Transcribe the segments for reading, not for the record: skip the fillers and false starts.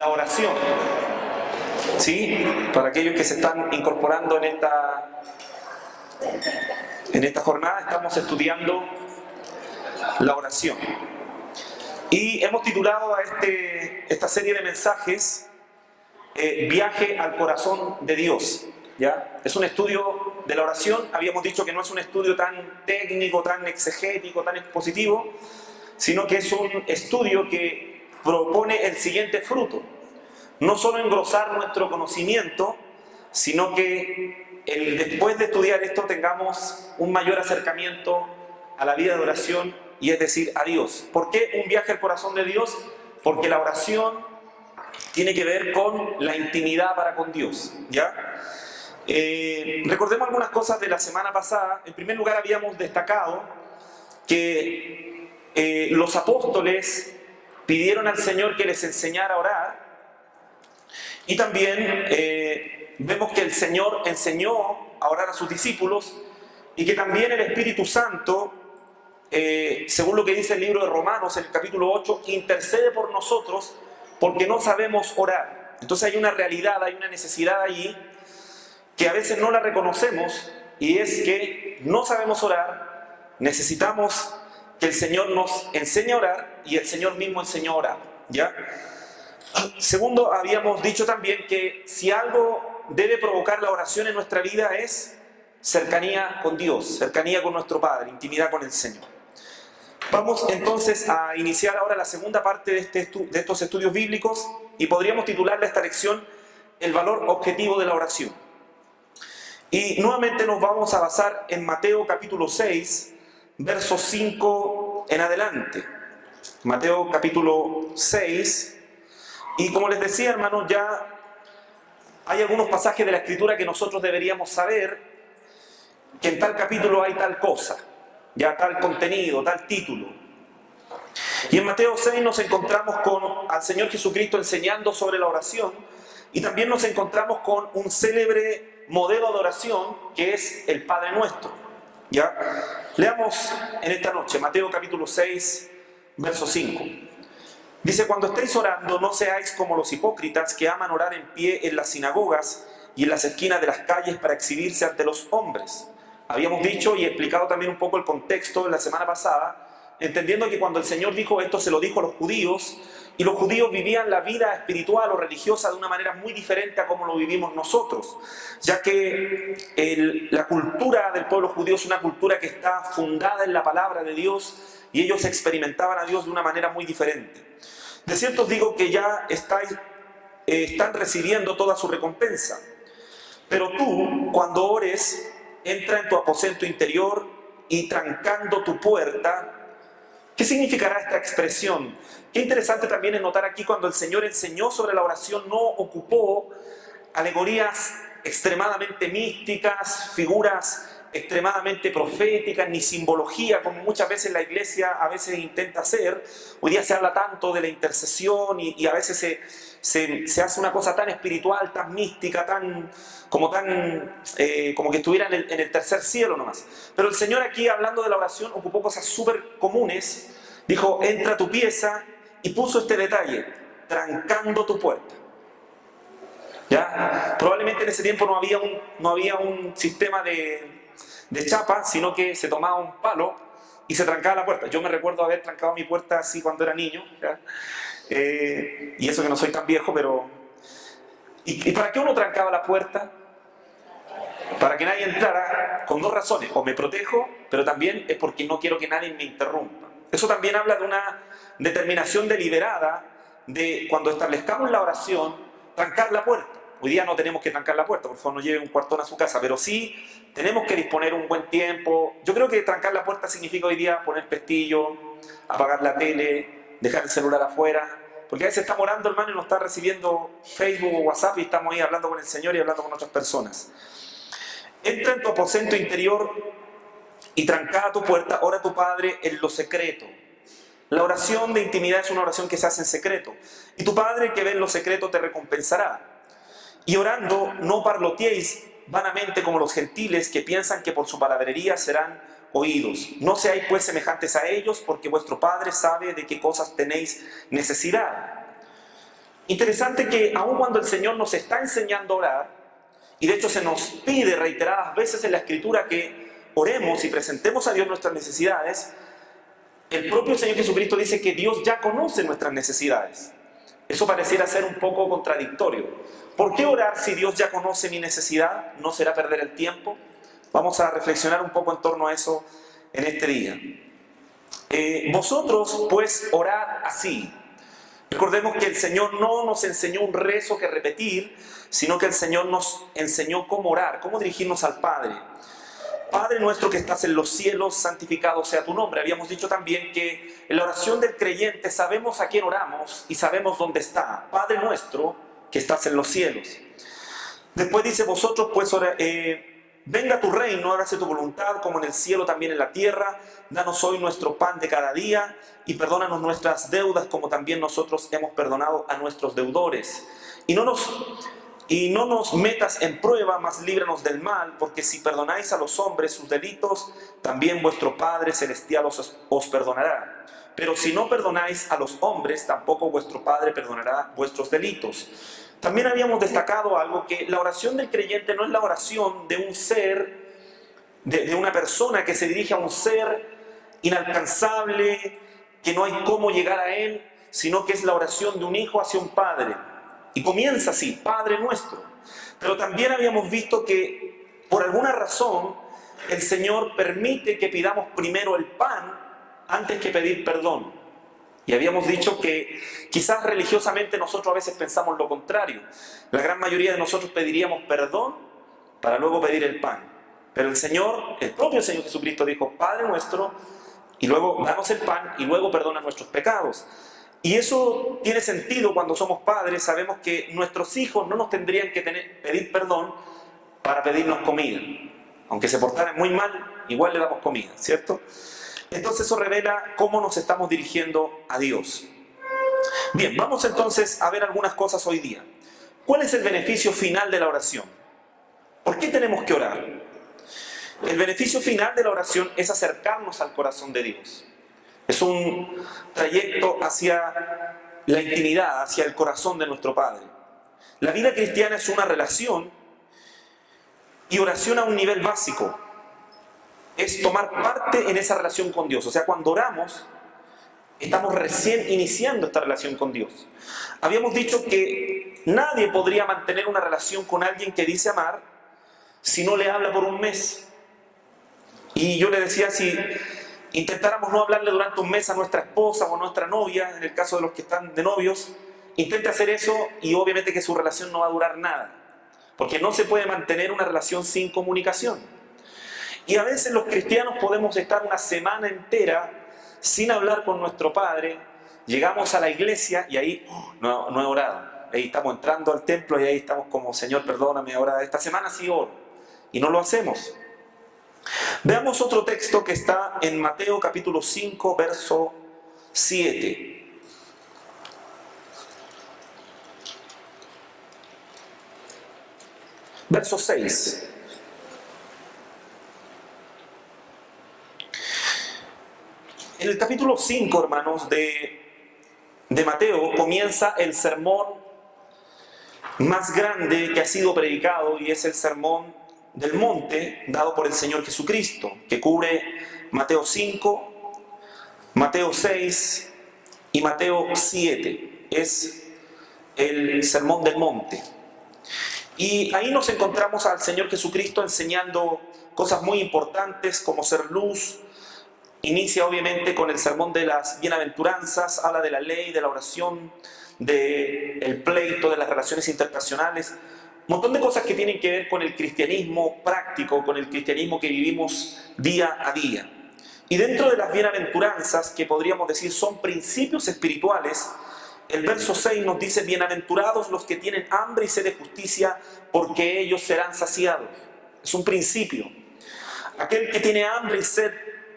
la oración. ¿Sí? Para aquellos que se están incorporando en esta jornada, estamos estudiando la oración. Y hemos titulado a esta serie de mensajes Viaje al corazón de Dios. ¿Ya? Es un estudio de la oración. Habíamos dicho que no es un estudio tan técnico, tan exegético, tan expositivo, sino que es un estudio que propone el siguiente fruto: no solo engrosar nuestro conocimiento, sino que después de estudiar esto tengamos un mayor acercamiento a la vida de oración, y es decir, a Dios. ¿Por qué un viaje al corazón de Dios? Porque la oración tiene que ver con la intimidad para con Dios, ¿ya? Recordemos algunas cosas de la semana pasada. En primer lugar, habíamos destacado que los apóstoles pidieron al Señor que les enseñara a orar, y también vemos que el Señor enseñó a orar a sus discípulos, y que también el Espíritu Santo, según lo que dice el libro de Romanos, en el capítulo 8, intercede por nosotros porque no sabemos orar. Entonces hay una realidad, hay una necesidad allí que a veces no la reconocemos, y es que no sabemos orar. Necesitamos que el Señor nos enseñe a orar, y el Señor mismo enseñó a orar, ¿ya? Segundo, habíamos dicho también que si algo debe provocar la oración en nuestra vida es cercanía con Dios, cercanía con nuestro Padre, intimidad con el Señor. Vamos entonces a iniciar ahora la segunda parte de estos estudios bíblicos, y podríamos titularle a esta lección El valor objetivo de la oración. Y nuevamente nos vamos a basar en Mateo capítulo 6, versos 5 en adelante. Mateo capítulo 6. Y como les decía, hermanos, ya hay algunos pasajes de la Escritura que nosotros deberíamos saber, que en tal capítulo hay tal cosa, ya tal contenido, tal título. Y en Mateo 6 nos encontramos al Señor Jesucristo enseñando sobre la oración, y también nos encontramos con un célebre modelo de oración que es el Padre Nuestro. ¿Ya? Leamos en esta noche Mateo capítulo 6, verso 5. Dice: cuando estéis orando, no seáis como los hipócritas, que aman orar en pie en las sinagogas y en las esquinas de las calles para exhibirse ante los hombres. Habíamos dicho y explicado también un poco el contexto la semana pasada, entendiendo que cuando el Señor dijo esto, se lo dijo a los judíos, y los judíos vivían la vida espiritual o religiosa de una manera muy diferente a como lo vivimos nosotros, ya que la cultura del pueblo judío es una cultura que está fundada en la palabra de Dios, y ellos experimentaban a Dios de una manera muy diferente. De cierto os digo que ya están recibiendo toda su recompensa. Pero tú, cuando ores, entra en tu aposento interior y trancando tu puerta. ¿Qué significará esta expresión? Qué interesante también es notar aquí, cuando el Señor enseñó sobre la oración, no ocupó alegorías extremadamente místicas, figuras extremadamente proféticas, ni simbología, como muchas veces la iglesia a veces intenta hacer. Hoy día se habla tanto de la intercesión, y a veces se hace una cosa tan espiritual, tan mística, como que estuviera en el tercer cielo nomás. Pero el Señor aquí, hablando de la oración, ocupó cosas súper comunes. Dijo: entra a tu pieza, y puso este detalle: trancando tu puerta. ¿Ya? Probablemente en ese tiempo no había un sistema de chapa, sino que se tomaba un palo y se trancaba la puerta. Yo me recuerdo haber trancado mi puerta así cuando era niño, ¿ya? Y eso que no soy tan viejo, pero... ¿Y para qué uno trancaba la puerta? Para que nadie entrara, con dos razones: o me protejo, pero también es porque no quiero que nadie me interrumpa. Eso también habla de una determinación deliberada de, cuando establezcamos la oración, trancar la puerta. Hoy día no tenemos que trancar la puerta, por favor no lleve un cuartón a su casa, pero sí tenemos que disponer un buen tiempo. Yo creo que trancar la puerta significa hoy día poner pestillo, apagar la tele, dejar el celular afuera, porque a veces estamos orando, hermano, y nos está recibiendo Facebook o WhatsApp, y estamos ahí hablando con el Señor y hablando con otras personas. Entra en tu aposento interior y trancada tu puerta, ora a tu Padre en lo secreto. La oración de intimidad es una oración que se hace en secreto, y tu Padre que ve en lo secreto te recompensará. Y orando, no parloteéis vanamente como los gentiles, que piensan que por su palabrería serán oídos. No seáis pues semejantes a ellos, porque vuestro Padre sabe de qué cosas tenéis necesidad. Interesante que aun cuando el Señor nos está enseñando a orar, y de hecho se nos pide reiteradas veces en la Escritura que oremos y presentemos a Dios nuestras necesidades, el propio Señor Jesucristo dice que Dios ya conoce nuestras necesidades. Eso pareciera ser un poco contradictorio. ¿Por qué orar si Dios ya conoce mi necesidad? ¿No será perder el tiempo? Vamos a reflexionar un poco en torno a eso en este día. Vosotros pues orad así. Recordemos que el Señor no nos enseñó un rezo que repetir, sino que el Señor nos enseñó cómo orar, cómo dirigirnos al Padre. Padre nuestro que estás en los cielos, santificado sea tu nombre. Habíamos dicho también que en la oración del creyente sabemos a quién oramos y sabemos dónde está. Padre nuestro que estás en los cielos. Después dice, vosotros pues venga tu reino, hágase tu voluntad como en el cielo también en la tierra. Danos hoy nuestro pan de cada día y perdónanos nuestras deudas como también nosotros hemos perdonado a nuestros deudores. Y no nos metas en prueba, mas líbranos del mal, porque si perdonáis a los hombres sus delitos, también vuestro Padre Celestial os perdonará. Pero si no perdonáis a los hombres, tampoco vuestro Padre perdonará vuestros delitos. También habíamos destacado algo, que la oración del creyente no es la oración de un ser, de una persona que se dirige a un ser inalcanzable, que no hay cómo llegar a él, sino que es la oración de un hijo hacia un padre. Y comienza así, Padre nuestro. Pero también habíamos visto que por alguna razón el Señor permite que pidamos primero el pan antes que pedir perdón. Y habíamos dicho que quizás religiosamente nosotros a veces pensamos lo contrario. La gran mayoría de nosotros pediríamos perdón para luego pedir el pan. Pero el Señor, el propio Señor Jesucristo dijo, Padre nuestro, y luego danos el pan y luego perdona nuestros pecados. Y eso tiene sentido cuando somos padres, sabemos que nuestros hijos no nos tendrían que pedir perdón para pedirnos comida. Aunque se portaran muy mal, igual le damos comida, ¿cierto? Entonces eso revela cómo nos estamos dirigiendo a Dios. Bien, vamos entonces a ver algunas cosas hoy día. ¿Cuál es el beneficio final de la oración? ¿Por qué tenemos que orar? El beneficio final de la oración es acercarnos al corazón de Dios. Es un trayecto hacia la intimidad, hacia el corazón de nuestro Padre. La vida cristiana es una relación y oración a un nivel básico. Es tomar parte en esa relación con Dios. O sea, cuando oramos, estamos recién iniciando esta relación con Dios. Habíamos dicho que nadie podría mantener una relación con alguien que dice amar si no le habla por un mes. Y yo le decía, si intentáramos no hablarle durante un mes a nuestra esposa o a nuestra novia, en el caso de los que están de novios, intente hacer eso y obviamente que su relación no va a durar nada. Porque no se puede mantener una relación sin comunicación. Y a veces los cristianos podemos estar una semana entera sin hablar con nuestro Padre, llegamos a la iglesia y ahí no he orado. Ahí estamos entrando al templo y ahí estamos como, Señor, perdóname, ahora esta semana sí oro. Y no lo hacemos. Veamos otro texto que está en Mateo capítulo 5, verso 7. Verso 6. En el capítulo 5, hermanos, de Mateo comienza el sermón más grande que ha sido predicado y es el sermón del monte dado por el Señor Jesucristo, que cubre Mateo 5, Mateo 6 y Mateo 7. Es el sermón del monte. Y ahí nos encontramos al Señor Jesucristo enseñando cosas muy importantes como ser luz. Inicia obviamente con el sermón de las bienaventuranzas, habla de la ley, de la oración, del pleito, de las relaciones interpersonales. Un montón de cosas que tienen que ver con el cristianismo práctico, con el cristianismo que vivimos día a día. Y dentro de las bienaventuranzas, que podríamos decir son principios espirituales, el verso 6 nos dice, bienaventurados los que tienen hambre y sed de justicia, porque ellos serán saciados. Es un principio. Aquel que tiene hambre y sed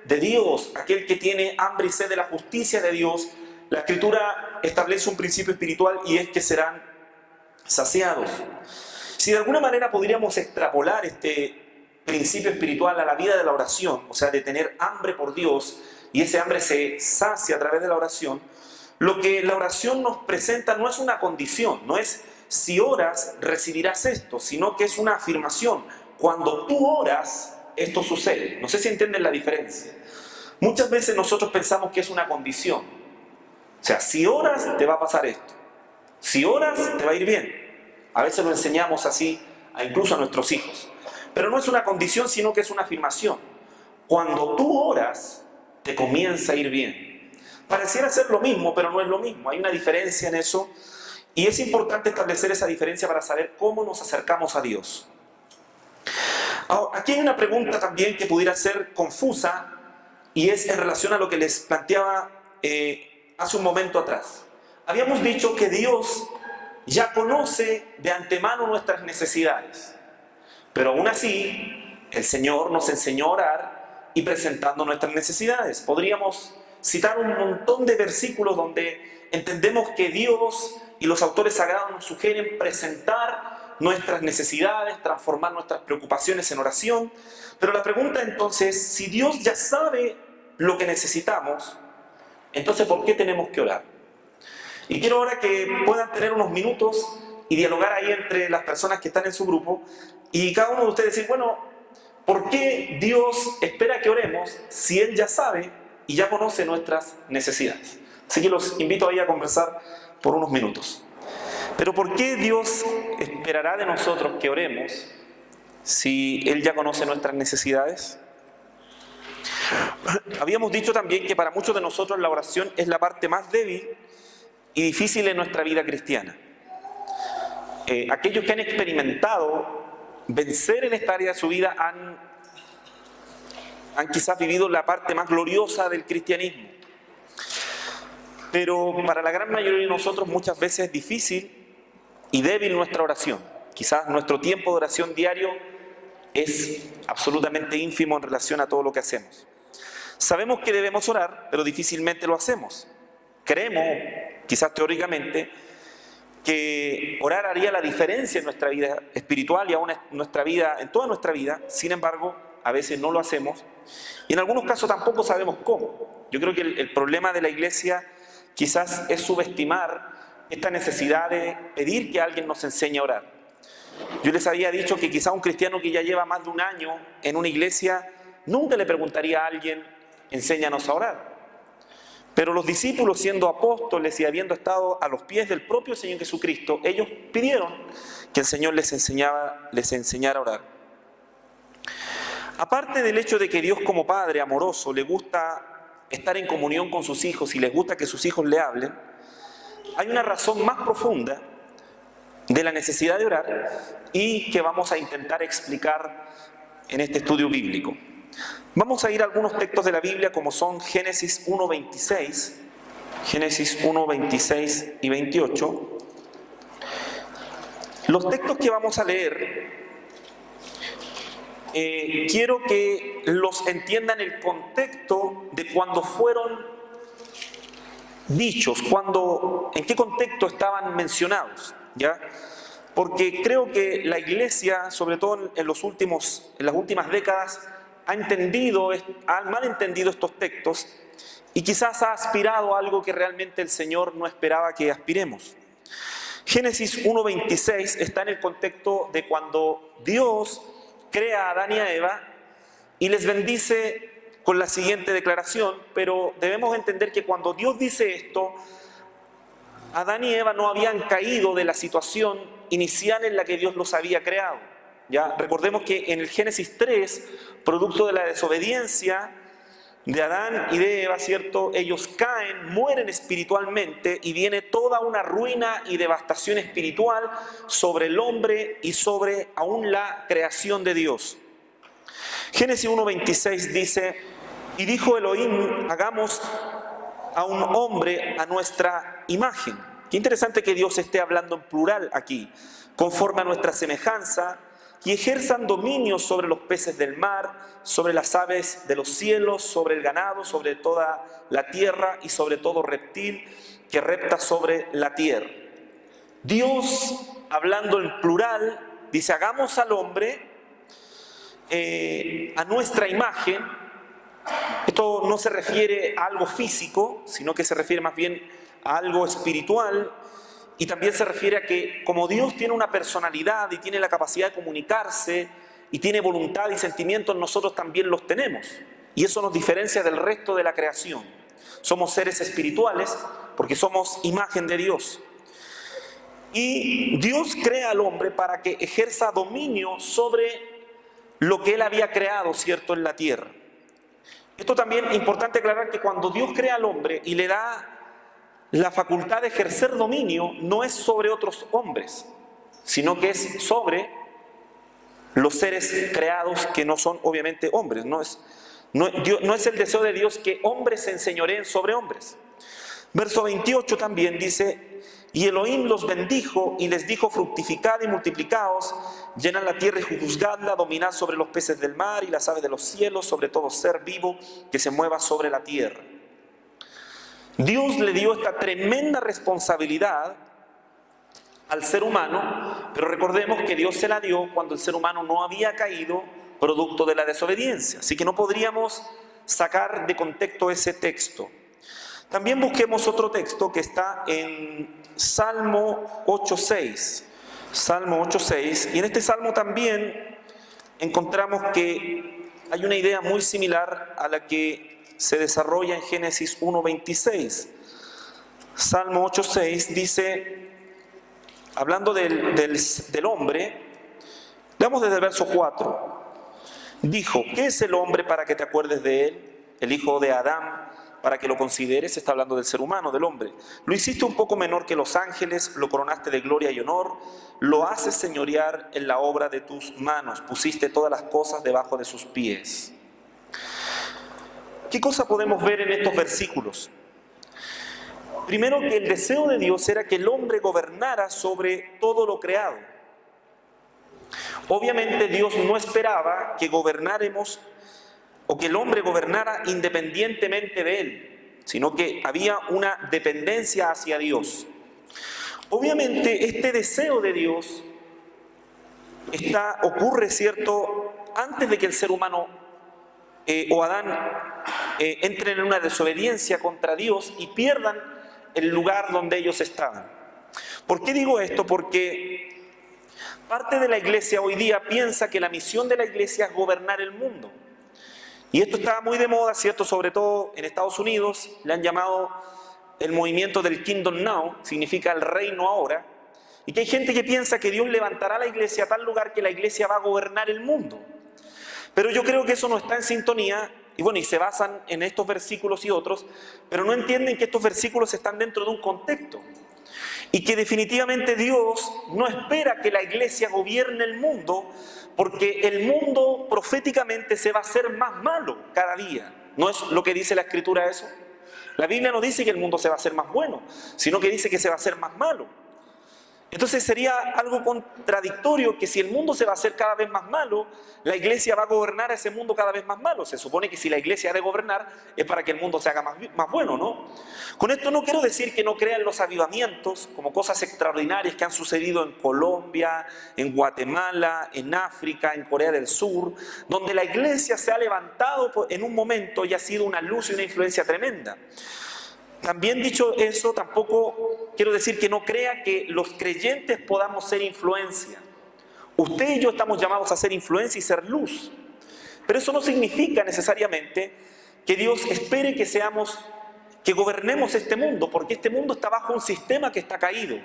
de Dios, aquel que tiene hambre y sed de la justicia de Dios, la Escritura establece un principio espiritual y es que serán saciados. Si de alguna manera podríamos extrapolar este principio espiritual a la vida de la oración, o sea, de tener hambre por Dios, y ese hambre se sacia a través de la oración, Lo que la oración nos presenta no es una condición, no es si oras recibirás esto, sino que es una afirmación. Cuando tú oras, esto sucede. No sé si entienden la diferencia. Muchas veces nosotros pensamos que es una condición. O sea, si oras, te va a pasar esto. Si oras, te va a ir bien. A veces lo enseñamos así, incluso a nuestros hijos. Pero no es una condición, sino que es una afirmación. Cuando tú oras, te comienza a ir bien. Pareciera ser lo mismo, pero no es lo mismo. Hay una diferencia en eso. Y es importante establecer esa diferencia para saber cómo nos acercamos a Dios. Ahora, aquí hay una pregunta también que pudiera ser confusa, y es en relación a lo que les planteaba hace un momento atrás. Habíamos dicho que Dios ya conoce de antemano nuestras necesidades, pero aún así el Señor nos enseñó a orar y presentando nuestras necesidades. Podríamos citar un montón de versículos donde entendemos que Dios y los autores sagrados nos sugieren presentar nuestras necesidades, transformar nuestras preocupaciones en oración. Pero la pregunta entonces es, si Dios ya sabe lo que necesitamos, entonces ¿por qué tenemos que orar? Y quiero ahora que puedan tener unos minutos y dialogar ahí entre las personas que están en su grupo, y cada uno de ustedes decir, bueno, ¿por qué Dios espera que oremos si Él ya sabe y ya conoce nuestras necesidades? Así que los invito ahí a conversar por unos minutos. Pero ¿por qué Dios esperará de nosotros que oremos si Él ya conoce nuestras necesidades? Habíamos dicho también que para muchos de nosotros la oración es la parte más débil y difícil en nuestra vida cristiana. Aquellos que han experimentado vencer en esta área de su vida han quizás vivido la parte más gloriosa del cristianismo. Pero para la gran mayoría de nosotros muchas veces es difícil y débil nuestra oración. Quizás nuestro tiempo de oración diario es absolutamente ínfimo en relación a todo lo que hacemos. Sabemos que debemos orar, pero difícilmente lo hacemos. Creemos, quizás teóricamente, que orar haría la diferencia en nuestra vida espiritual y aún en nuestra vida, en toda nuestra vida. Sin embargo, a veces no lo hacemos y en algunos casos tampoco sabemos cómo. Yo creo que el problema de la iglesia quizás es subestimar esta necesidad de pedir que alguien nos enseñe a orar. Yo les había dicho que quizás un cristiano que ya lleva más de un año en una iglesia nunca le preguntaría a alguien, enséñanos a orar. Pero los discípulos, siendo apóstoles y habiendo estado a los pies del propio Señor Jesucristo, ellos pidieron que el Señor les enseñara a orar. Aparte del hecho de que Dios como Padre amoroso le gusta estar en comunión con sus hijos y les gusta que sus hijos le hablen, hay una razón más profunda de la necesidad de orar y que vamos a intentar explicar en este estudio bíblico. Vamos a ir a algunos textos de la Biblia como son Génesis 1:26, Génesis 1:26 y 28. Los textos que vamos a leer, quiero que los entiendan el contexto de cuando fueron dichos, en qué contexto estaban mencionados, ¿ya? Porque creo que la iglesia, sobre todo en las últimas décadas, ha malentendido estos textos y quizás ha aspirado a algo que realmente el Señor no esperaba que aspiremos. Génesis 1:26 está en el contexto de cuando Dios crea a Adán y a Eva y les bendice con la siguiente declaración, pero debemos entender que cuando Dios dice esto, Adán y Eva no habían caído de la situación inicial en la que Dios los había creado. ¿Ya? Recordemos que en el Génesis 3, producto de la desobediencia de Adán y de Eva, ¿cierto? Ellos caen, mueren espiritualmente y viene toda una ruina y devastación espiritual sobre el hombre y sobre aún la creación de Dios. Génesis 1:26 dice, y dijo Elohim, hagamos a un hombre a nuestra imagen. Qué interesante que Dios esté hablando en plural aquí, conforme a nuestra semejanza, y ejerzan dominio sobre los peces del mar, sobre las aves de los cielos, sobre el ganado, sobre toda la tierra y sobre todo reptil que repta sobre la tierra. Dios, hablando en plural, dice, hagamos al hombre a nuestra imagen. Esto no se refiere a algo físico, sino que se refiere más bien a algo espiritual, y también se refiere a que como Dios tiene una personalidad y tiene la capacidad de comunicarse y tiene voluntad y sentimientos, nosotros también los tenemos. Y eso nos diferencia del resto de la creación. Somos seres espirituales porque somos imagen de Dios. Y Dios crea al hombre para que ejerza dominio sobre lo que Él había creado, ¿cierto?, en la tierra. Esto también es importante aclarar que cuando Dios crea al hombre y le da la facultad de ejercer dominio, no es sobre otros hombres, sino que es sobre los seres creados que no son obviamente hombres. No es el deseo de Dios que hombres se enseñoreen sobre hombres. Verso 28 también dice: y Elohim los bendijo y les dijo: fructificad y multiplicaos, llenad la tierra y juzgadla, dominad sobre los peces del mar y las aves de los cielos, sobre todo ser vivo que se mueva sobre la tierra. Dios le dio esta tremenda responsabilidad al ser humano, pero recordemos que Dios se la dio cuando el ser humano no había caído producto de la desobediencia. Así que no podríamos sacar de contexto ese texto. También busquemos otro texto que está en Salmo 8.6. Salmo 8.6. Y en este salmo también encontramos que hay una idea muy similar a la que se desarrolla en Génesis 1.26. Salmo 8.6 dice, hablando del hombre, veamos desde el verso 4. Dijo: ¿qué es el hombre para que te acuerdes de él? El hijo de Adán para que lo consideres. Está hablando del ser humano, del hombre. Lo hiciste un poco menor que los ángeles, lo coronaste de gloria y honor, lo haces señorear en la obra de tus manos, pusiste todas las cosas debajo de sus pies. ¿Qué cosa podemos ver en estos versículos? Primero, que el deseo de Dios era que el hombre gobernara sobre todo lo creado. Obviamente Dios no esperaba que gobernáramos o que el hombre gobernara independientemente de él, sino que había una dependencia hacia Dios. Obviamente este deseo de Dios ocurre, ¿cierto?, antes de que el ser humano o Adán entren en una desobediencia contra Dios y pierdan el lugar donde ellos estaban. ¿Por qué digo esto? Porque parte de la iglesia hoy día piensa que la misión de la iglesia es gobernar el mundo. Y esto está muy de moda, ¿cierto? Sobre todo en Estados Unidos, le han llamado el movimiento del Kingdom Now, significa el reino ahora, y que hay gente que piensa que Dios levantará a la iglesia a tal lugar que la iglesia va a gobernar el mundo. Pero yo creo que eso no está en sintonía, y se basan en estos versículos y otros, pero no entienden que estos versículos están dentro de un contexto, y que definitivamente Dios no espera que la iglesia gobierne el mundo, porque el mundo proféticamente se va a hacer más malo cada día. ¿No es lo que dice la Escritura eso? La Biblia no dice que el mundo se va a hacer más bueno, sino que dice que se va a hacer más malo. Entonces sería algo contradictorio que si el mundo se va a hacer cada vez más malo, la iglesia va a gobernar a ese mundo cada vez más malo. Se supone que si la iglesia ha de gobernar es para que el mundo se haga más bueno, ¿no? Con esto no quiero decir que no crean los avivamientos como cosas extraordinarias que han sucedido en Colombia, en Guatemala, en África, en Corea del Sur, donde la iglesia se ha levantado en un momento y ha sido una luz y una influencia tremenda. También dicho eso, tampoco quiero decir que no crea que los creyentes podamos ser influencia. Usted y yo estamos llamados a ser influencia y ser luz. Pero eso no significa necesariamente que Dios espere que gobernemos este mundo, porque este mundo está bajo un sistema que está caído.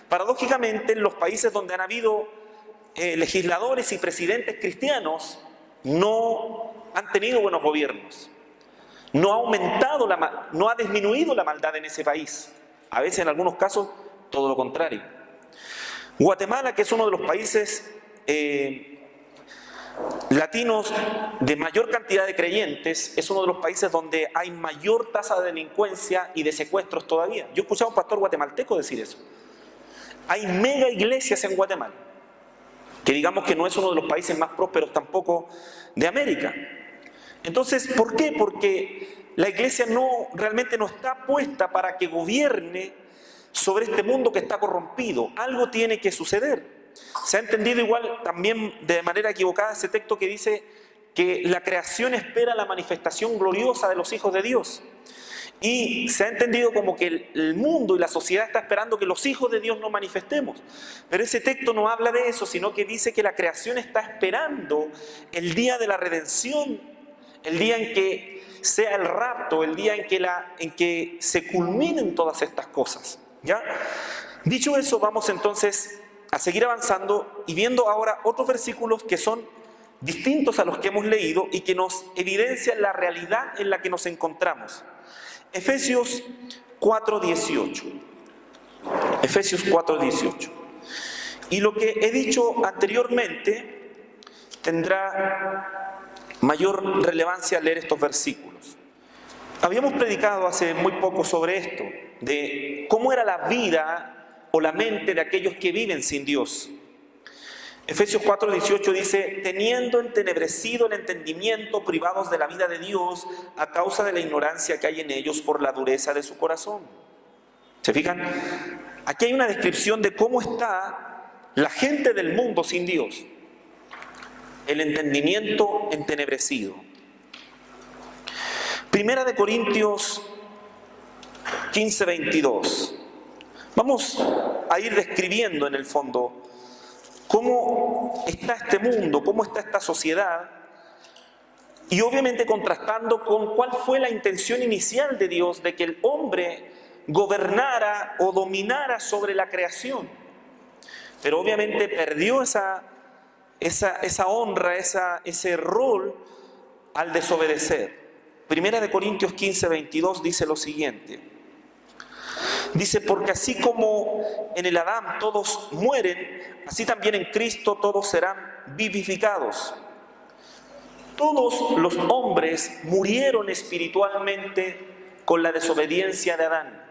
Paradójicamente, en los países donde han habido legisladores y presidentes cristianos, no han tenido buenos gobiernos. No ha disminuido la maldad en ese país. A veces, en algunos casos, todo lo contrario. Guatemala, que es uno de los países latinos de mayor cantidad de creyentes, es uno de los países donde hay mayor tasa de delincuencia y de secuestros todavía. Yo he escuchado a un pastor guatemalteco decir eso. Hay mega iglesias en Guatemala, que digamos que no es uno de los países más prósperos tampoco de América. Entonces, ¿por qué? Porque la iglesia realmente no está puesta para que gobierne sobre este mundo que está corrompido. Algo tiene que suceder. Se ha entendido igual también de manera equivocada ese texto que dice que la creación espera la manifestación gloriosa de los hijos de Dios. Y se ha entendido como que el mundo y la sociedad está esperando que los hijos de Dios nos manifestemos. Pero ese texto no habla de eso, sino que dice que la creación está esperando el día de la redención, el día en que sea el rapto, el día en que se culminen todas estas cosas. ¿Ya? Dicho eso, vamos entonces a seguir avanzando y viendo ahora otros versículos que son distintos a los que hemos leído y que nos evidencian la realidad en la que nos encontramos. Efesios 4:18. Efesios 4:18. Y lo que he dicho anteriormente tendrá mayor relevancia al leer estos versículos. Habíamos predicado hace muy poco sobre esto, de cómo era la vida o la mente de aquellos que viven sin Dios. Efesios 4:18 dice, teniendo entenebrecido el entendimiento, privados de la vida de Dios, a causa de la ignorancia que hay en ellos por la dureza de su corazón. ¿Se fijan? Aquí hay una descripción de cómo está la gente del mundo sin Dios. El entendimiento entenebrecido. Primera de Corintios 15:22. Vamos a ir describiendo en el fondo cómo está este mundo, cómo está esta sociedad, y obviamente contrastando con cuál fue la intención inicial de Dios de que el hombre gobernara o dominara sobre la creación. Pero obviamente perdió esa honra, ese rol al desobedecer. Primera de Corintios 15:22 dice lo siguiente. Dice, porque así como en el Adán todos mueren, así también en Cristo todos serán vivificados. Todos los hombres murieron espiritualmente con la desobediencia de Adán.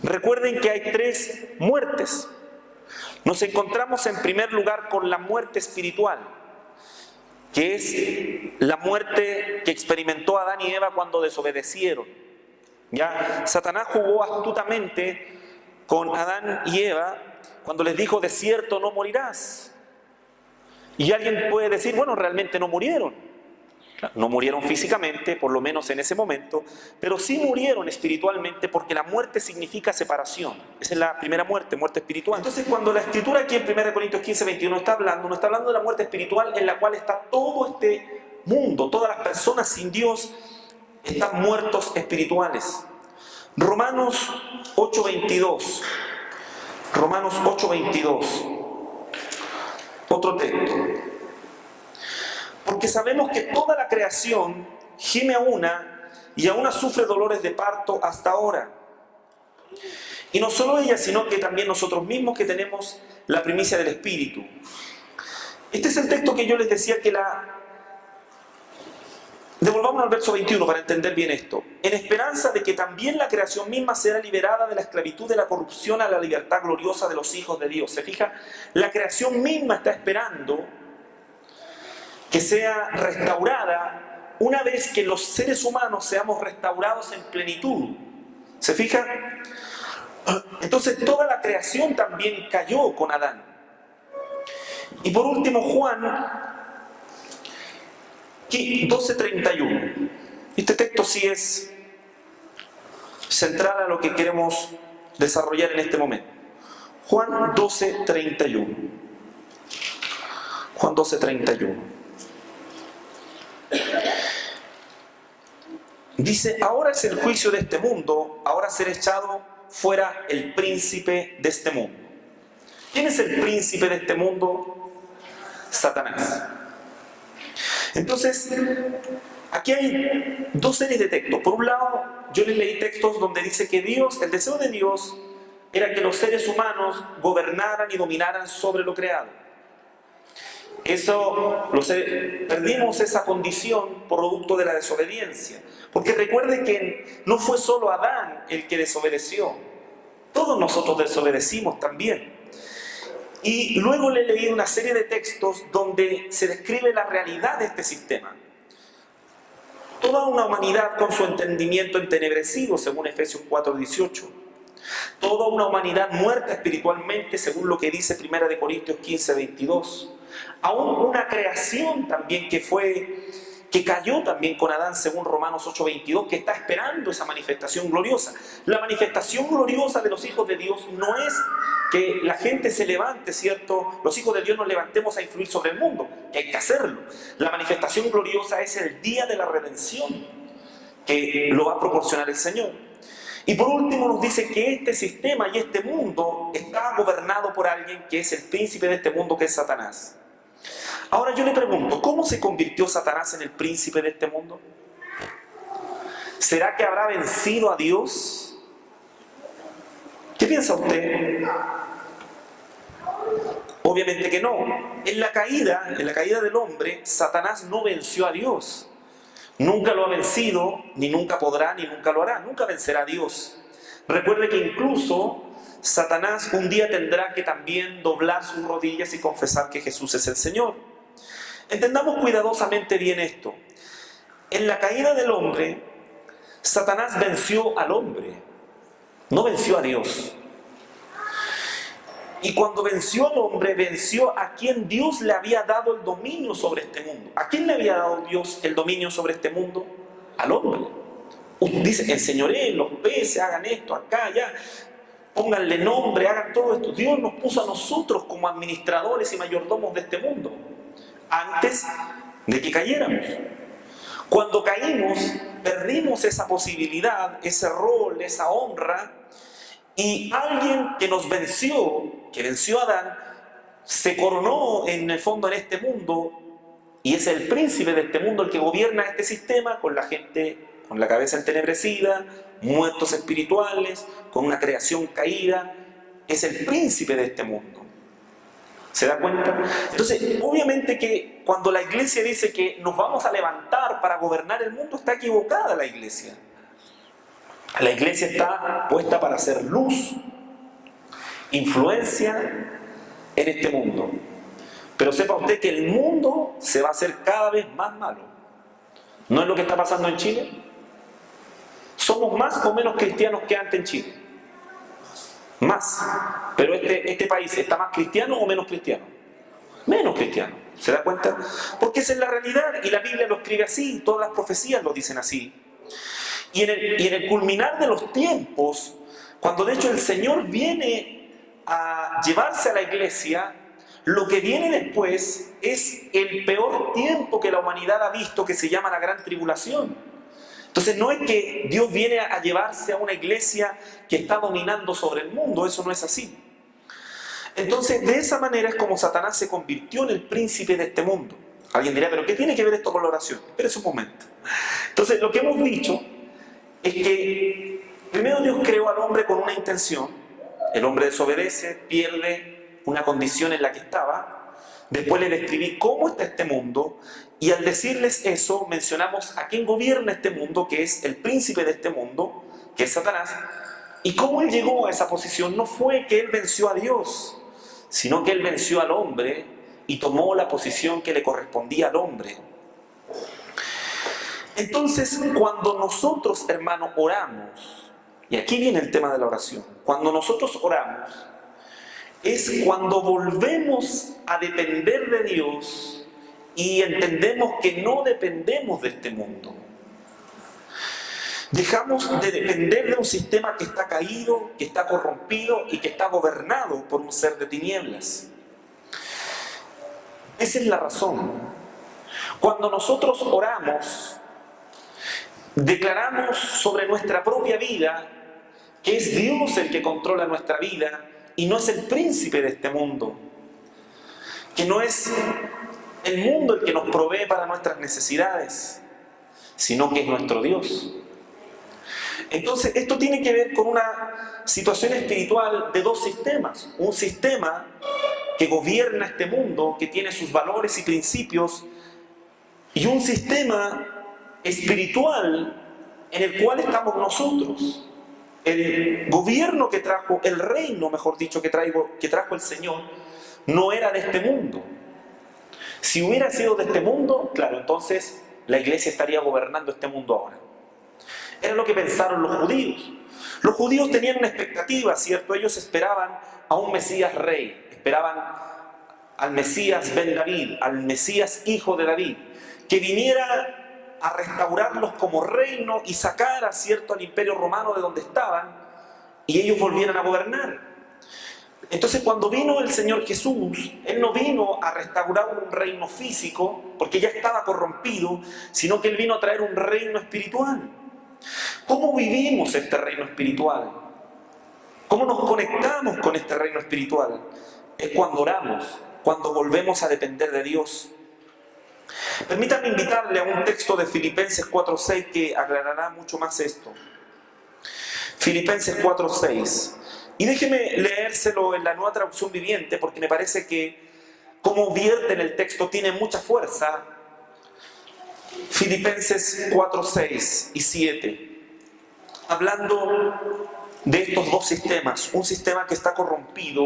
Recuerden que hay 3 muertes. Nos encontramos en primer lugar con la muerte espiritual, que es la muerte que experimentó Adán y Eva cuando desobedecieron. Ya, Satanás jugó astutamente con Adán y Eva cuando les dijo, de cierto no morirás. Y alguien puede decir, bueno, realmente no murieron. No murieron físicamente, por lo menos en ese momento, pero sí murieron espiritualmente, porque la muerte significa separación. Esa es la primera muerte, muerte espiritual. Entonces, cuando la Escritura aquí en 1 Corintios 15:21 no está hablando de la muerte espiritual en la cual está todo este mundo, todas las personas sin Dios están muertos espirituales. Romanos 8:22. Romanos 8:22. Otro texto. Porque sabemos que toda la creación gime a una y a una sufre dolores de parto hasta ahora. Y no solo ella, sino que también nosotros mismos que tenemos la primicia del Espíritu. Este es el texto que yo les decía que Devolvamos al verso 21 para entender bien esto. En esperanza de que también la creación misma será liberada de la esclavitud de la corrupción a la libertad gloriosa de los hijos de Dios. ¿Se fija? La creación misma está esperando que sea restaurada una vez que los seres humanos seamos restaurados en plenitud. ¿Se fija? Entonces toda la creación también cayó con Adán. Y por último Juan 12:31. Este texto sí es central a lo que queremos desarrollar en este momento. Juan 12:31. Juan 12:31. Dice, ahora es el juicio de este mundo, ahora será echado fuera el príncipe de este mundo. ¿Quién es el príncipe de este mundo? Satanás. Entonces, aquí hay 2 series de textos. Por un lado, yo les leí textos donde dice que Dios, el deseo de Dios, era que los seres humanos gobernaran y dominaran sobre lo creado. Perdimos esa condición producto de la desobediencia. Porque recuerden que no fue solo Adán el que desobedeció. Todos nosotros desobedecimos también. Y luego le he leído una serie de textos donde se describe la realidad de este sistema. Toda una humanidad con su entendimiento entenebrecido, según Efesios 4:18. Toda una humanidad muerta espiritualmente, según lo que dice 1 Corintios 15:22. Aún una creación también que que cayó también con Adán según Romanos 8:22, que está esperando esa manifestación gloriosa. La manifestación gloriosa de los hijos de Dios no es que la gente se levante, ¿cierto? Los hijos de Dios nos levantemos a influir sobre el mundo, que hay que hacerlo. La manifestación gloriosa es el día de la redención, que lo va a proporcionar el Señor. Y por último nos dice que este sistema y este mundo está gobernado por alguien que es el príncipe de este mundo, que es Satanás. Ahora yo le pregunto, ¿cómo se convirtió Satanás en el príncipe de este mundo? ¿Será que habrá vencido a Dios? ¿Qué piensa usted? Obviamente que no. En la caída del hombre, Satanás no venció a Dios. Nunca lo ha vencido, ni nunca podrá, ni nunca lo hará. Nunca vencerá a Dios. Recuerde que incluso Satanás un día tendrá que también doblar sus rodillas y confesar que Jesús es el Señor. Entendamos cuidadosamente bien esto. En la caída del hombre, Satanás venció al hombre, no venció a Dios. Y cuando venció al hombre, venció a quien Dios le había dado el dominio sobre este mundo. ¿A quién le había dado Dios el dominio sobre este mundo? Al hombre. Dice, enseñoreen los peces, hagan esto, acá, allá. Pónganle nombre, hagan todo esto. Dios nos puso a nosotros como administradores y mayordomos de este mundo, antes de que cayéramos. Cuando caímos, perdimos esa posibilidad, ese rol, esa honra, y alguien que nos venció, que venció a Adán, se coronó en el fondo en este mundo, y es el príncipe de este mundo el que gobierna este sistema, con la gente con la cabeza entenebrecida, muertos espirituales, con una creación caída. Es el príncipe de este mundo. ¿Se da cuenta? Entonces, obviamente que cuando la iglesia dice que nos vamos a levantar para gobernar el mundo, está equivocada la iglesia. La iglesia está puesta para hacer luz, influencia en este mundo. Pero sepa usted que el mundo se va a hacer cada vez más malo. ¿No es lo que está pasando en Chile? ¿Somos más o menos cristianos que antes en Chile? Más. Pero este país ¿está más cristiano o menos cristiano? Menos cristiano. ¿Se da cuenta? Porque esa es la realidad, y la Biblia lo escribe así, todas las profecías lo dicen así. Y en el culminar de los tiempos, cuando de hecho el Señor viene a llevarse a la iglesia, lo que viene después es el peor tiempo que la humanidad ha visto, que se llama la Gran Tribulación. Entonces no es que Dios viene a llevarse a una iglesia que está dominando sobre el mundo, eso no es así. Entonces de esa manera es como Satanás se convirtió en el príncipe de este mundo. Alguien dirá, ¿pero qué tiene que ver esto con la oración? Espérese un momento. Entonces lo que hemos dicho es que primero Dios creó al hombre con una intención. El hombre desobedece, pierde una condición en la que estaba. Después le describí cómo está este mundo, y al decirles eso mencionamos a quién gobierna este mundo, que es el príncipe de este mundo, que es Satanás. Y cómo él llegó a esa posición no fue que él venció a Dios, sino que él venció al hombre y tomó la posición que le correspondía al hombre. Entonces, cuando nosotros, hermanos, oramos, y aquí viene el tema de la oración, cuando nosotros oramos, es cuando volvemos a depender de Dios y entendemos que no dependemos de este mundo. Dejamos de depender de un sistema que está caído, que está corrompido y que está gobernado por un ser de tinieblas. Esa es la razón. Cuando nosotros oramos, declaramos sobre nuestra propia vida que es Dios el que controla nuestra vida y no es el príncipe de este mundo, que no es el mundo el que nos provee para nuestras necesidades, sino que es nuestro Dios. Entonces esto tiene que ver con una situación espiritual de dos sistemas: un sistema que gobierna este mundo, que tiene sus valores y principios, y un sistema espiritual en el cual estamos nosotros. El gobierno que trajo, el reino, mejor dicho, que trajo el Señor, no era de este mundo. Si hubiera sido de este mundo, claro, entonces la iglesia estaría gobernando este mundo ahora. Era lo que pensaron los judíos. Los judíos tenían una expectativa, ¿cierto? Ellos esperaban a un Mesías rey, esperaban al Mesías Ben David, al Mesías hijo de David, que viniera a restaurarlos como reino y sacar, ¿cierto?, al imperio romano de donde estaban y ellos volvieran a gobernar. Entonces, cuando vino el Señor Jesús, Él no vino a restaurar un reino físico, porque ya estaba corrompido, sino que Él vino a traer un reino espiritual. ¿Cómo vivimos este reino espiritual? ¿Cómo nos conectamos con este reino espiritual? Es cuando oramos, cuando volvemos a depender de Dios. Permítanme invitarle a un texto de Filipenses 4:6 que aclarará mucho más esto. Filipenses 4:6. Y déjeme leérselo en la Nueva Traducción Viviente, porque me parece que como vierte en el texto tiene mucha fuerza. Filipenses 4:6 y 7. Hablando de estos dos sistemas, un sistema que está corrompido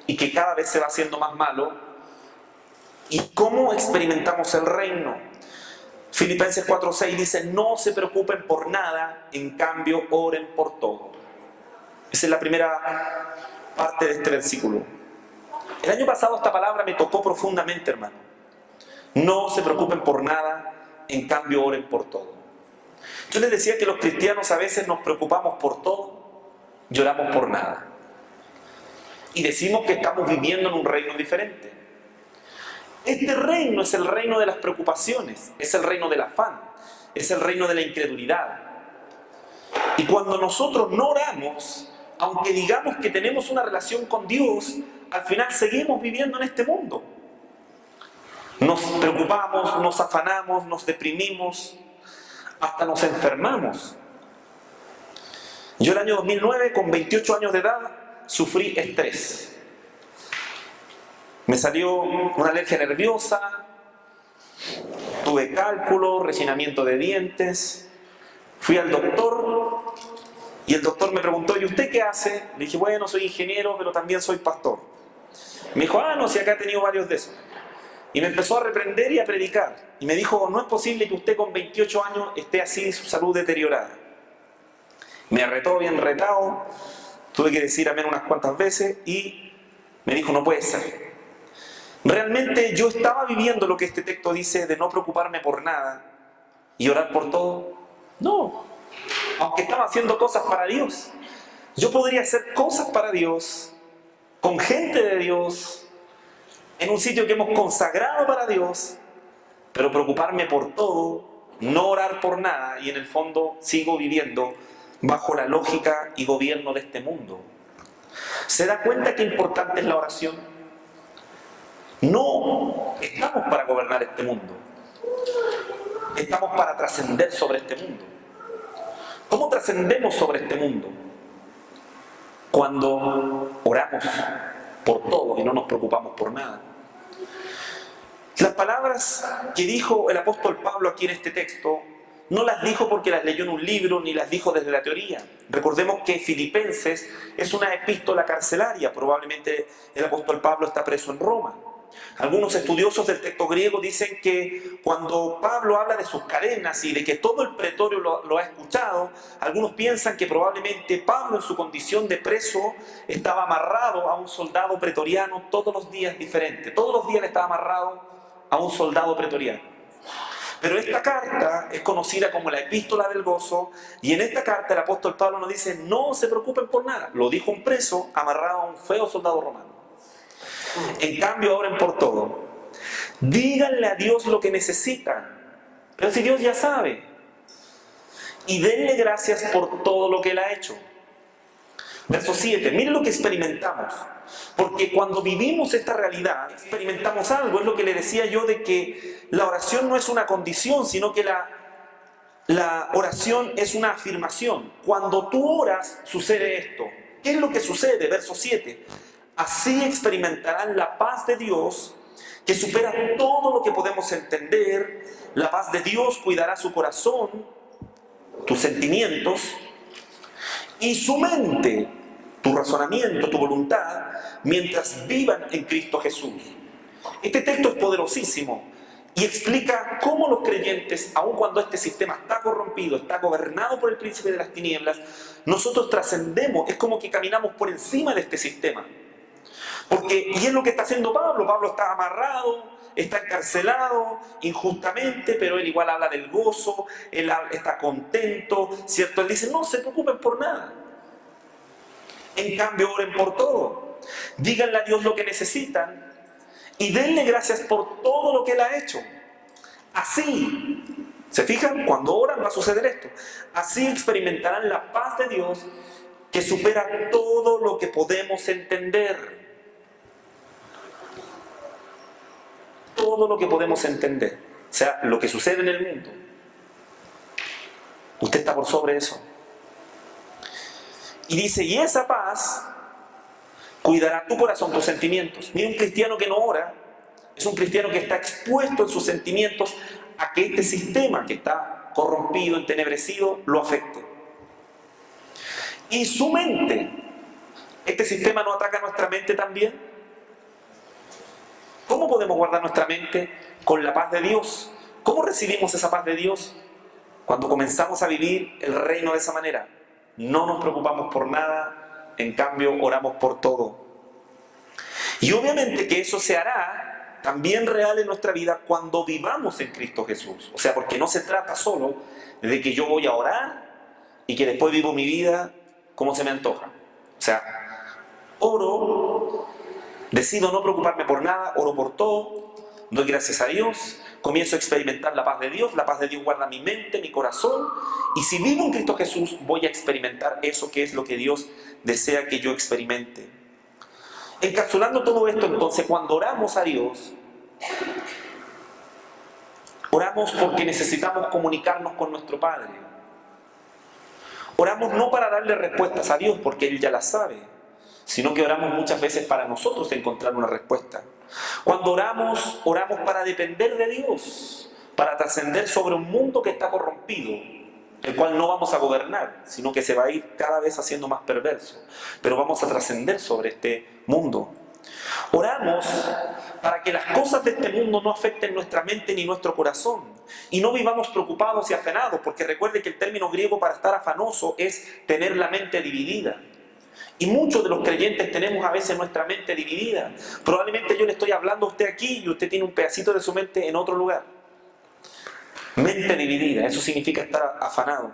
y que cada vez se va haciendo más malo, y cómo experimentamos el reino. Filipenses 4:6 dice: no se preocupen por nada, en cambio oren por todo. Esa es la primera parte de este versículo. El año pasado esta palabra me tocó profundamente, hermano. No se preocupen por nada, en cambio oren por todo. Yo les decía que los cristianos a veces nos preocupamos por todo, lloramos por nada. Y decimos que estamos viviendo en un reino diferente. Este reino es el reino de las preocupaciones, es el reino del afán, es el reino de la incredulidad. Y cuando nosotros no oramos, aunque digamos que tenemos una relación con Dios, al final seguimos viviendo en este mundo. Nos preocupamos, nos afanamos, nos deprimimos, hasta nos enfermamos. Yo el año 2009, con 28 años de edad, sufrí estrés. Me salió una alergia nerviosa, tuve cálculo, rellenamiento de dientes, fui al doctor y el doctor me preguntó: ¿y usted qué hace? Le dije: bueno, soy ingeniero, pero también soy pastor. Me dijo: no, si acá he tenido varios de esos. Y me empezó a reprender y a predicar. Y me dijo: no es posible que usted con 28 años esté así, su salud deteriorada. Me retó bien retado, tuve que decir amén unas cuantas veces y me dijo: no puede ser. Realmente yo estaba viviendo lo que este texto dice de no preocuparme por nada y orar por todo. No, aunque estaba haciendo cosas para Dios. Yo podría hacer cosas para Dios, con gente de Dios, en un sitio que hemos consagrado para Dios, pero preocuparme por todo, no orar por nada, y en el fondo sigo viviendo bajo la lógica y gobierno de este mundo. ¿Se da cuenta qué importante es la oración? No estamos para gobernar este mundo. Estamos para trascender sobre este mundo. ¿Cómo trascendemos sobre este mundo? Cuando oramos por todo y no nos preocupamos por nada. Las palabras que dijo el apóstol Pablo aquí en este texto, no las dijo porque las leyó en un libro, ni las dijo desde la teoría. Recordemos que Filipenses es una epístola carcelaria. Probablemente el apóstol Pablo está preso en Roma. Algunos estudiosos del texto griego dicen que cuando Pablo habla de sus cadenas y de que todo el pretorio lo ha escuchado, algunos piensan que probablemente Pablo, en su condición de preso, estaba amarrado a un soldado pretoriano todos los días diferente. Todos los días le estaba amarrado a un soldado pretoriano. Pero esta carta es conocida como la epístola del gozo, y en esta carta el apóstol Pablo nos dice: no se preocupen por nada. Lo dijo un preso amarrado a un feo soldado romano. En cambio, oren por todo. Díganle a Dios lo que necesitan. Pero si Dios ya sabe. Y denle gracias por todo lo que Él ha hecho. Verso 7. Miren lo que experimentamos. Porque cuando vivimos esta realidad, experimentamos algo. Es lo que le decía yo de que la oración no es una condición, sino que la oración es una afirmación. Cuando tú oras, sucede esto. ¿Qué es lo que sucede? Verso 7. Así experimentarán la paz de Dios, que supera todo lo que podemos entender. La paz de Dios cuidará su corazón, tus sentimientos y su mente, tu razonamiento, tu voluntad, mientras vivan en Cristo Jesús. Este texto es poderosísimo y explica cómo los creyentes, aun cuando este sistema está corrompido, está gobernado por el príncipe de las tinieblas, nosotros trascendemos, es como que caminamos por encima de este sistema. Y es lo que está haciendo Pablo. Pablo está amarrado, está encarcelado injustamente, pero él igual habla del gozo, está contento, ¿cierto? Él dice, no se preocupen por nada. En cambio, oren por todo. Díganle a Dios lo que necesitan y denle gracias por todo lo que Él ha hecho. Así, ¿se fijan? Cuando oran va a suceder esto. Así experimentarán la paz de Dios que supera todo lo que podemos entender. Todo lo que podemos entender. O sea, lo que sucede en el mundo. Usted está por sobre eso. Y dice, y esa paz cuidará tu corazón, tus sentimientos. Mira, un cristiano que no ora es un cristiano que está expuesto en sus sentimientos a que este sistema que está corrompido, entenebrecido, lo afecte. Y su mente, ¿este sistema no ataca nuestra mente también? ¿Cómo podemos guardar nuestra mente? Con la paz de Dios. ¿Cómo recibimos esa paz de Dios? Cuando comenzamos a vivir el reino de esa manera. No nos preocupamos por nada, en cambio oramos por todo. Y obviamente que eso se hará también real en nuestra vida cuando vivamos en Cristo Jesús. O sea, porque no se trata solo de que yo voy a orar y que después vivo mi vida como se me antoja. O sea, oro, decido no preocuparme por nada, oro por todo, doy gracias a Dios, comienzo a experimentar la paz de Dios guarda mi mente, mi corazón, y si vivo en Cristo Jesús voy a experimentar eso que es lo que Dios desea que yo experimente. Encapsulando todo esto, entonces, cuando oramos a Dios, oramos porque necesitamos comunicarnos con nuestro Padre. Oramos no para darle respuestas a Dios, porque Él ya las sabe, sino que oramos muchas veces para nosotros encontrar una respuesta. Cuando oramos, oramos para depender de Dios, para trascender sobre un mundo que está corrompido, el cual no vamos a gobernar, sino que se va a ir cada vez haciendo más perverso. Pero vamos a trascender sobre este mundo. Oramos para que las cosas de este mundo no afecten nuestra mente ni nuestro corazón y no vivamos preocupados y afanados, porque recuerde que el término griego para estar afanoso es tener la mente dividida. Y muchos de los creyentes tenemos a veces nuestra mente dividida. Probablemente yo le estoy hablando a usted aquí y usted tiene un pedacito de su mente en otro lugar. Mente dividida, eso significa estar afanado.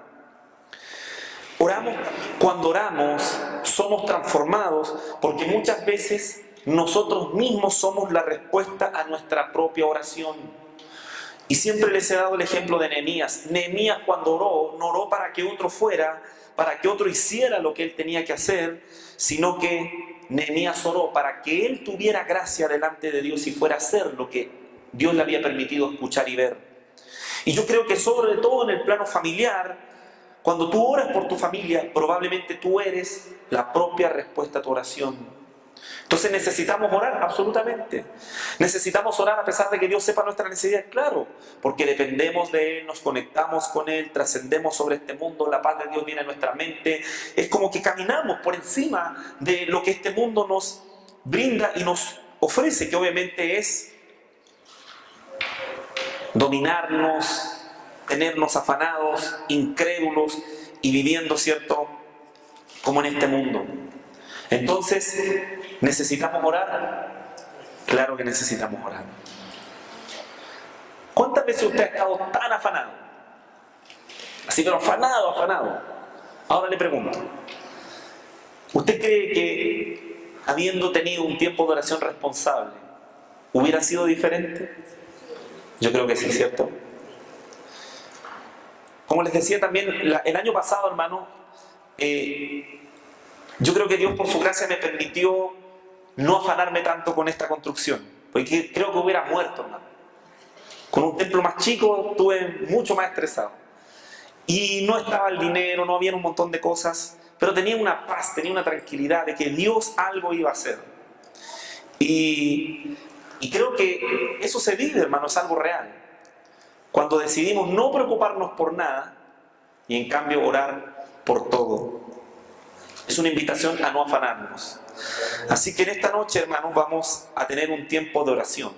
Cuando oramos, somos transformados porque muchas veces nosotros mismos somos la respuesta a nuestra propia oración. Y siempre les he dado el ejemplo de Nehemías. Nehemías cuando oró, no oró para que otro fuera, para que otro hiciera lo que él tenía que hacer, sino que Nehemías oró para que él tuviera gracia delante de Dios y fuera a hacer lo que Dios le había permitido escuchar y ver. Y yo creo que sobre todo en el plano familiar, cuando tú oras por tu familia, probablemente tú eres la propia respuesta a tu oración. Entonces necesitamos orar, absolutamente. Necesitamos orar a pesar de que Dios sepa nuestra necesidad, claro, porque dependemos de Él, nos conectamos con Él, trascendemos sobre este mundo, la paz de Dios viene a nuestra mente. Es como que caminamos por encima de lo que este mundo nos brinda y nos ofrece, que obviamente es dominarnos, tenernos afanados, incrédulos y viviendo, ¿cierto?, como en este mundo. Entonces, ¿necesitamos orar? Claro que necesitamos orar. ¿Cuántas veces usted ha estado tan afanado? Así pero afanado. Ahora le pregunto, ¿usted cree que habiendo tenido un tiempo de oración responsable, hubiera sido diferente? Yo creo que sí, ¿cierto? Como les decía también, el año pasado, hermano, yo creo que Dios por su gracia me permitió no afanarme tanto con esta construcción, porque creo que hubiera muerto, hermano. Con un templo más chico estuve mucho más estresado. Y no estaba el dinero, no había un montón de cosas, pero tenía una paz, tenía una tranquilidad de que Dios algo iba a hacer. Y creo que eso se vive, hermano, es algo real. Cuando decidimos no preocuparnos por nada y en cambio orar por todo. Es una invitación a no afanarnos. Así que en esta noche, hermanos, vamos a tener un tiempo de oración.